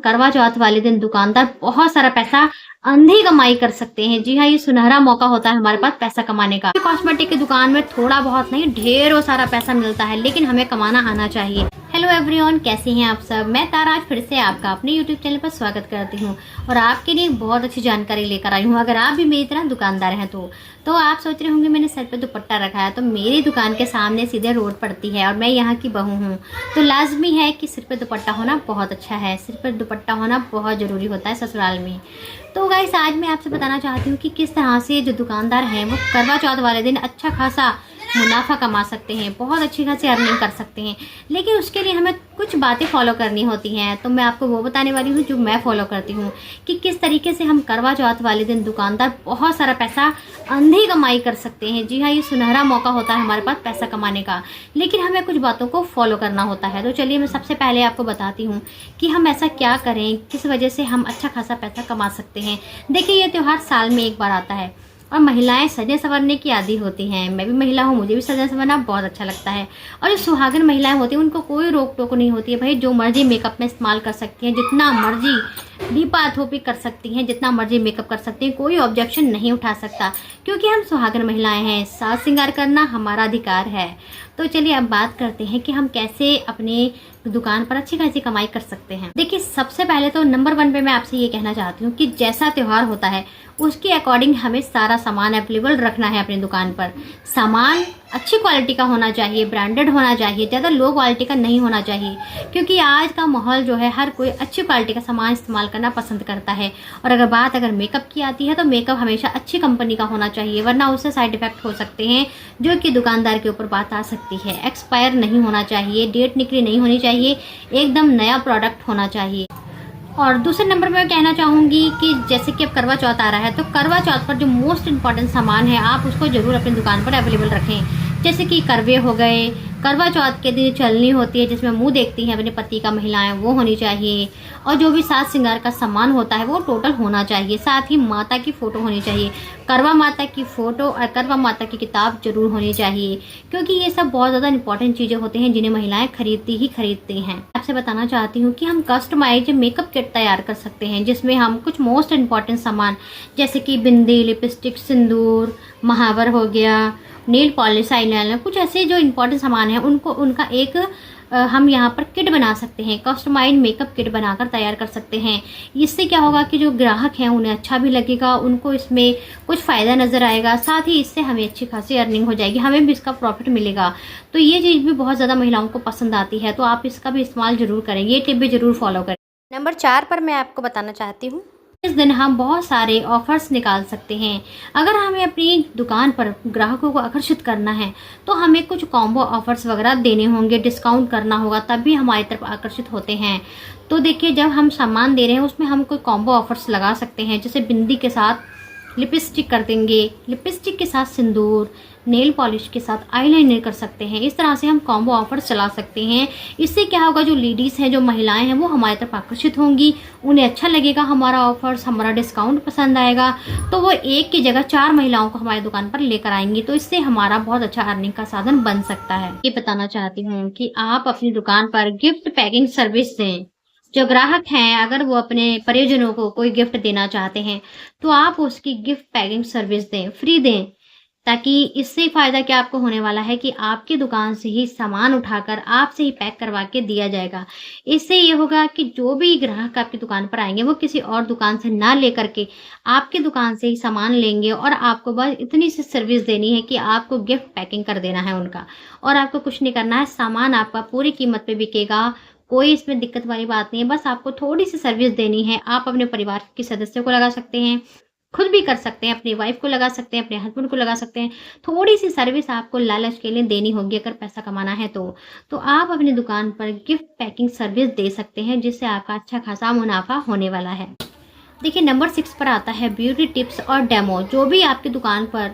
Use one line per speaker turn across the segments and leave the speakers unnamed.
करवा चौथ वाले दिन दुकानदार बहुत सारा पैसा अंधी कमाई कर सकते हैं। जी हाँ, ये सुनहरा मौका होता है हमारे पास पैसा कमाने का। कॉस्मेटिक की दुकान में थोड़ा बहुत नहीं, ढेरों सारा पैसा मिलता है, लेकिन हमें कमाना आना चाहिए। हेलो एवरीवन, कैसे हैं आप सब। मैं तारा आज फिर से आपका अपने यूट्यूब चैनल पर स्वागत करती हूँ और आपके लिए बहुत अच्छी जानकारी लेकर आई हूँ। अगर आप भी मेरी तरह दुकानदार हैं तो आप सोच रहे होंगे मैंने सर पे दुपट्टा रखा है, तो मेरी दुकान के सामने सीधे रोड पड़ती है और मैं यहाँ की बहू हूँ, तो लाजमी है कि सिर पे दुपट्टा होना बहुत अच्छा है। सिर पर दुपट्टा होना बहुत ज़रूरी होता है ससुराल में। तो गाइस, आज मैं आपसे बताना चाहती हूँ कि किस तरह से जो दुकानदार हैं वो करवा चौथ वाले दिन अच्छा खासा मुनाफा कमा सकते हैं, बहुत अच्छी खासी अर्निंग कर सकते हैं। लेकिन उसके लिए हमें कुछ बातें फॉलो करनी होती हैं, तो मैं आपको वो बताने वाली हूँ जो मैं फॉलो करती हूँ कि किस तरीके से हम करवा चौथ वाले दिन दुकानदार बहुत सारा पैसा अंधी कमाई कर सकते हैं। जी हाँ, ये सुनहरा मौका होता है हमारे पास पैसा कमाने का, लेकिन हमें कुछ बातों को फॉलो करना होता है। तो चलिए मैं सबसे पहले आपको बताती हूँ कि हम ऐसा क्या करें, किस वजह से हम अच्छा खासा पैसा कमा सकते हैं। देखिए, ये त्यौहार साल में एक बार आता है और महिलाएं सजे संवरने की आदी होती हैं। मैं भी महिला हूँ, मुझे भी सजा संवरना बहुत अच्छा लगता है। और जो सुहागन महिलाएं होती हैं उनको कोई रोक टोक नहीं होती है। भाई, जो मर्जी मेकअप में इस्तेमाल कर सकती हैं, जितना मर्जी दीपा थोपी कर सकती हैं, जितना मर्जी मेकअप कर सकती हैं, कोई ऑब्जेक्शन नहीं उठा सकता, क्योंकि हम सुहागन महिलाएं हैं। साज श्रृंगार करना हमारा अधिकार है। तो चलिए अब बात करते हैं कि हम कैसे अपने दुकान पर अच्छी खासी कमाई कर सकते हैं। देखिए, सबसे पहले तो नंबर 1 पे मैं आपसे ये कहना चाहती हूँ कि जैसा त्यौहार होता है उसके अकॉर्डिंग हमें सारा सामान अवेलेबल रखना है अपनी दुकान पर। सामान अच्छी क्वालिटी का होना चाहिए, ब्रांडेड होना चाहिए, ज़्यादा लो क्वालिटी का नहीं होना चाहिए, क्योंकि आज का माहौल जो है हर कोई अच्छी क्वालिटी का सामान इस्तेमाल करना पसंद करता है। और अगर मेकअप की आती है तो मेकअप हमेशा अच्छी कंपनी का होना चाहिए, वरना उससे साइड इफेक्ट हो सकते हैं जो कि दुकानदार के ऊपर बात आ सकती है। एक्सपायर नहीं होना चाहिए, डेट निकली नहीं होनी चाहिए, एकदम नया प्रोडक्ट होना चाहिए। और दूसरे नंबर पर मैं कहना चाहूँगी कि जैसे कि अब करवा चौथ आ रहा है, तो करवा चौथ पर जो मोस्ट इम्पॉर्टेंट सामान है आप उसको ज़रूर अपनी दुकान पर अवेलेबल रखें। जैसे कि करवे हो गए, करवा चौथ के दिन चलनी होती है जिसमें मुंह देखती हैं अपने पति का महिलाएं, वो होनी चाहिए। और जो भी साज श्रृंगार का सामान होता है वो टोटल होना चाहिए। साथ ही माता की फ़ोटो होनी चाहिए, करवा माता की फ़ोटो और करवा माता की किताब जरूर होनी चाहिए, क्योंकि ये सब बहुत ज़्यादा इंपॉर्टेंट चीज़ें होती हैं जिन्हें महिलाएं खरीदती हैं। आपसे बताना चाहती हूँ कि हम कस्टमाइज मेकअप किट तैयार कर सकते हैं, जिसमें हम कुछ मोस्ट इम्पॉर्टेंट सामान जैसे कि बिंदी, लिपस्टिक, सिंदूर, महावर हो गया, नेल पॉलिश, आईलाइनर, कुछ ऐसे जो इम्पोर्टेंट सामान है उनका एक हम यहाँ पर किट बना सकते हैं। कस्टमाइज मेकअप किट बनाकर तैयार कर सकते हैं। इससे क्या होगा कि जो ग्राहक हैं उन्हें अच्छा भी लगेगा, उनको इसमें कुछ फ़ायदा नज़र आएगा, साथ ही इससे हमें अच्छी खासी अर्निंग हो जाएगी, हमें भी इसका प्रॉफिट मिलेगा। तो ये चीज़ भी बहुत ज़्यादा महिलाओं को पसंद आती है, तो आप इसका भी इस्तेमाल ज़रूर करें, ये टिप भी ज़रूर फॉलो करें। नंबर 4 पर मैं आपको बताना चाहती हूँ, इस दिन हम बहुत सारे ऑफर्स निकाल सकते हैं। अगर हमें अपनी दुकान पर ग्राहकों को आकर्षित करना है तो हमें कुछ कॉम्बो ऑफर्स वगैरह देने होंगे, डिस्काउंट करना होगा, तभी हमारी तरफ आकर्षित होते हैं। तो देखिए, जब हम सामान दे रहे हैं उसमें हम कोई कॉम्बो ऑफर्स लगा सकते हैं, जैसे बिंदी के साथ लिपस्टिक कर देंगे, लिपस्टिक के साथ सिंदूर, नेल पॉलिश के साथ आईलाइनर कर सकते हैं। इस तरह से हम कॉम्बो ऑफर्स चला सकते हैं। इससे क्या होगा, जो लेडीज़ हैं, जो महिलाएं हैं, वो हमारी तरफ आकर्षित होंगी, उन्हें अच्छा लगेगा हमारा ऑफर्स, हमारा डिस्काउंट पसंद आएगा, तो वो एक की जगह 4 महिलाओं को हमारी दुकान पर लेकर आएंगी। तो इससे हमारा बहुत अच्छा अर्निंग का साधन बन सकता है। ये बताना चाहती हूँ कि आप अपनी दुकान पर गिफ्ट पैकिंग सर्विस दें। जो ग्राहक हैं, अगर वो अपने परिजनों को कोई गिफ्ट देना चाहते हैं तो आप उसकी गिफ्ट पैकिंग सर्विस दें, फ्री दें, ताकि इससे फ़ायदा क्या आपको होने वाला है कि आपकी दुकान से ही सामान उठाकर आपसे ही पैक करवा के दिया जाएगा। इससे ये होगा कि जो भी ग्राहक आपकी दुकान पर आएंगे वो किसी और दुकान से ना लेकर के आपकी दुकान से ही सामान लेंगे, और आपको बस इतनी सी सर्विस देनी है कि आपको गिफ्ट पैकिंग कर देना है उनका, और आपको कुछ नहीं करना है। सामान आपका पूरी कीमत पे बिकेगा, कोई इसमें दिक्कत वाली बात नहीं है, बस आपको थोड़ी सी सर्विस देनी है। आप अपने परिवार के सदस्यों को लगा सकते हैं, खुद भी कर सकते हैं, अपनी वाइफ को लगा सकते हैं, अपने हस्बैंड को लगा सकते हैं। थोड़ी सी सर्विस आपको लालच के लिए देनी होगी अगर पैसा कमाना है तो आप अपनी दुकान पर गिफ्ट पैकिंग सर्विस दे सकते हैं, जिससे आपका अच्छा खासा मुनाफा होने वाला है। देखिए, नंबर 6 पर आता है ब्यूटी टिप्स और डेमो। जो भी आपकी दुकान पर,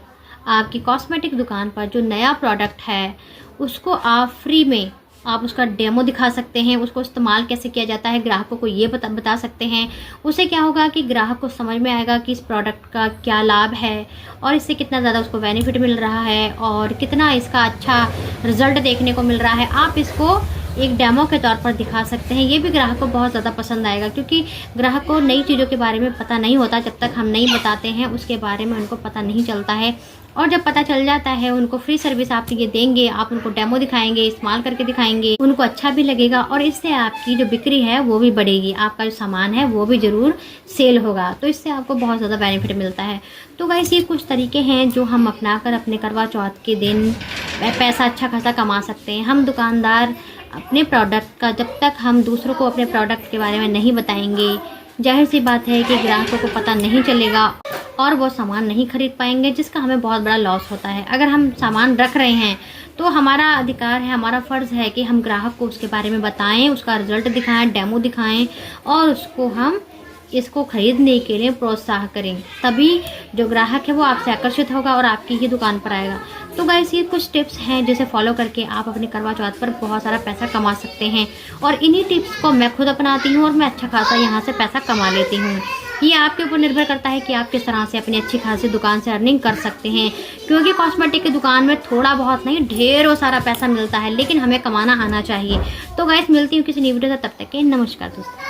आपकी कॉस्मेटिक दुकान पर जो नया प्रोडक्ट है उसको आप फ्री में आप उसका डेमो दिखा सकते हैं, उसको इस्तेमाल कैसे किया जाता है ग्राहकों को ये बता सकते हैं। उससे क्या होगा कि ग्राहक को समझ में आएगा कि इस प्रोडक्ट का क्या लाभ है और इससे कितना ज़्यादा उसको बेनिफिट मिल रहा है और कितना इसका अच्छा रिजल्ट देखने को मिल रहा है। आप इसको एक डेमो के तौर पर दिखा सकते हैं। ये भी ग्राहक को बहुत ज़्यादा पसंद आएगा, क्योंकि ग्राहक को नई चीज़ों के बारे में पता नहीं होता। जब तक हम नहीं बताते हैं उसके बारे में उनको पता नहीं चलता है, और जब पता चल जाता है उनको फ्री सर्विस आप ये देंगे, आप उनको डेमो दिखाएंगे, इस्तेमाल करके दिखाएंगे, उनको अच्छा भी लगेगा और इससे आपकी जो बिक्री है वो भी बढ़ेगी, आपका जो सामान है वो भी ज़रूर सेल होगा। तो इससे आपको बहुत ज़्यादा बेनिफिट मिलता है। तो गाइस ये कुछ तरीके हैं जो हम अपनाकर अपने करवा चौथ के दिन पैसा अच्छा खासा कमा सकते हैं। हम दुकानदार अपने प्रोडक्ट का जब तक हम दूसरों को अपने प्रोडक्ट के बारे में नहीं बताएंगे, जाहिर सी बात है कि ग्राहकों को पता नहीं चलेगा और वो सामान नहीं खरीद पाएंगे, जिसका हमें बहुत बड़ा लॉस होता है। अगर हम सामान रख रहे हैं तो हमारा अधिकार है, हमारा फ़र्ज़ है कि हम ग्राहक को उसके बारे में बताएं, उसका रिज़ल्ट दिखाएं, डेमो दिखाएं और उसको हम इसको खरीदने के लिए प्रोत्साहन करें। तभी जो ग्राहक है वो आपसे आकर्षित होगा और आपकी ही दुकान पर आएगा। तो गाइस ये कुछ टिप्स हैं जिसे फॉलो करके आप अपने करवा चौथ पर बहुत सारा पैसा कमा सकते हैं, और इन्हीं टिप्स को मैं खुद अपनाती हूँ और मैं अच्छा खासा यहाँ से पैसा कमा लेती हूँ। ये आपके ऊपर निर्भर करता है कि आप किस तरह से अपनी अच्छी खासी दुकान से अर्निंग कर सकते हैं, क्योंकि कॉस्मेटिक की दुकान में थोड़ा बहुत नहीं ढेरों सारा पैसा मिलता है, लेकिन हमें कमाना आना चाहिए। तो गाइस मिलती हूँ किसी नई वीडियो से, तब तक के नमस्कार दोस्तों।